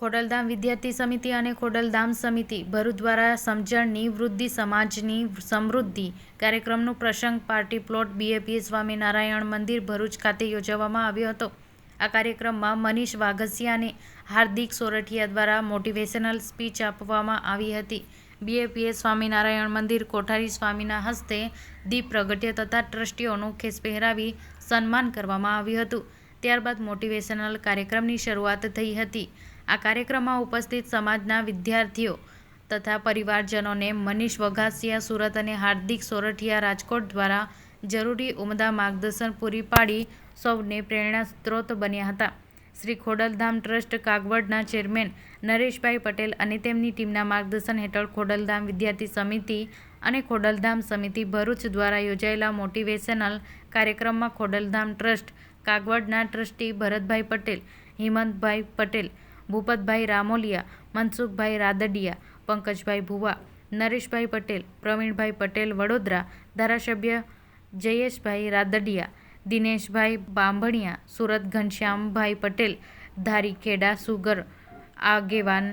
ખોડલધામ વિદ્યાર્થી સમિતિ અને ખોડલધામ સમિતિ ભરૂચ દ્વારા સમજણની વૃદ્ધિ સમાજની સમૃદ્ધિ કાર્યક્રમનું પ્રસંગ પાર્ટી પ્લોટ BAPS સ્વામિનારાયણ મંદિર ભરૂચ ખાતે યોજવામાં આવ્યો હતો। આ કાર્યક્રમમાં મનીષ વાઘસિયા અને હાર્દિક સોરઠિયા દ્વારા મોટિવેશનલ સ્પીચ આપવામાં આવી હતી। BAPS સ્વામિનારાયણ મંદિર કોઠારી સ્વામીના હસ્તે દીપ પ્રગટ્ય તથા ટ્રસ્ટીઓનું ખેસ પહેરાવી સન્માન કરવામાં આવ્યું હતું। ત્યારબાદ મોટિવેશનલ કાર્યક્રમની શરૂઆત થઈ હતી। આ કાર્યક્રમમાં ઉપસ્થિત સમાજના વિદ્યાર્થીઓ તથા પરિવારજનોને મનીષ વઘાસિયા સુરત અને હાર્દિક સોરઠિયા રાજકોટ દ્વારા જરૂરી ઉમદા માર્ગદર્શન પૂરી પાડી સૌને પ્રેરણા સ્ત્રોત બન્યા હતા। શ્રી ખોડલધામ ટ્રસ્ટ કાગવડના ચેરમેન નરેશભાઈ પટેલ અને તેમની ટીમના માર્ગદર્શન હેઠળ ખોડલધામ વિદ્યાર્થી સમિતિ અને ખોડલધામ સમિતિ ભરૂચ દ્વારા યોજાયેલા મોટિવેશનલ કાર્યક્રમમાં ખોડલધામ ટ્રસ્ટ કાગવડના ટ્રસ્ટી ભરતભાઈ પટેલ, હિંમતભાઈ પટેલ, ભૂપતભાઈ રામોલિયા, મનસુખભાઈ રાદડિયા, પંકજભાઈ ભુવા, નરેશભાઈ પટેલ, પ્રવીણભાઈ પટેલ વડોદરા, ધારાસભ્ય જયેશભાઈ રાદડિયા, દિનેશભાઈ બાંભણિયા, સુરત ઘનશ્યામભાઈ પટેલ, ધારીખેડા સુગર આગેવાન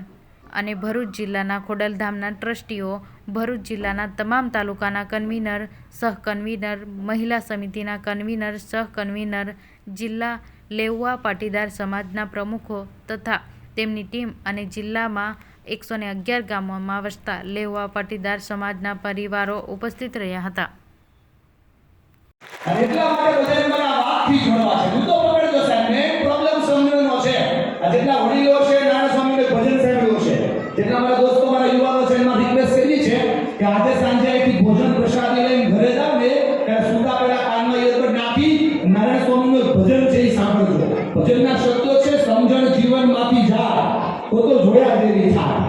અને ભરૂચ જિલ્લાના ખોડલધામના ટ્રસ્ટીઓ, ભરૂચ જિલ્લાના તમામ તાલુકાના કન્વીનર, સહકન્વીનર, મહિલા સમિતિના કન્વીનર, સહકન્વીનર, જિલ્લા લેઉવા પાટીદાર સમાજના પ્રમુખો તથા તેમની ટીમ અને જિલ્લામાં 111 ગામોમાં વસતા લેઉવા પાટીદાર સમાજના પરિવારો ઉપસ્થિત રહ્યા હતા। એટલા માટે બધાને મને આ વાતથી જોડવા છે। મુદ્દો પકડજો સાહેબ, મેઈન પ્રોબ્લેમ સમજણનો છે। આ જેટલા વડીલો છે, નાના સ્વામીને ભજન સાંભળ્યું છે, જેટલા મારા દોસ્તો, મારા યુવાનો છે, એમાં રિક્વેસ્ટ કરી છે કે આજે સાંજે અહીંથી ભોજન પ્રસાદી લઈને ઘરે જાવ ને ત્યારે સુતા પહેલા કાનમાં ઈયરબડ નાખી નારાયણ સ્વામીનું ભજન છે એ સાંભળજો। ભજનના શબ્દો છે, સમજણ જીવનમાંથી જાય તો જોયા જેવી થાય।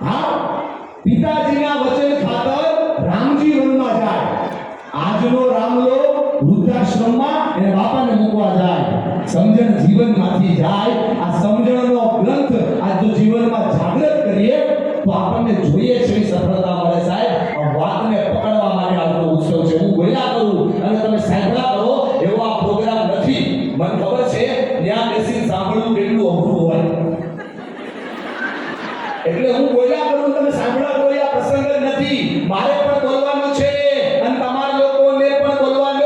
હા, પિતાજીના વચન ખાતર રામજી વનમાં જાય। આજનો રામલો વૃદ્ધાશ્રમમાં એને બાપાને મૂકવા જાય। સમજણ જીવનમાંથી જાય। આ સમજણનો ગ્રંથ આજ જો જીવનમાં જાગૃત કરીએ તો આપણને જોઈએ છે સફળતા મળે સાહેબ। આ વાતને પકડવા માટે આજનો ઉત્સવ છે। હું બોલ્યા કરું અને તમે સાંભળ્યા કરો એવો આ પ્રોગ્રામ નથી। મને ખબર છે ત્યાં બેસીને સાંભળવું કેટલું અઘરું હોય, એટલે હું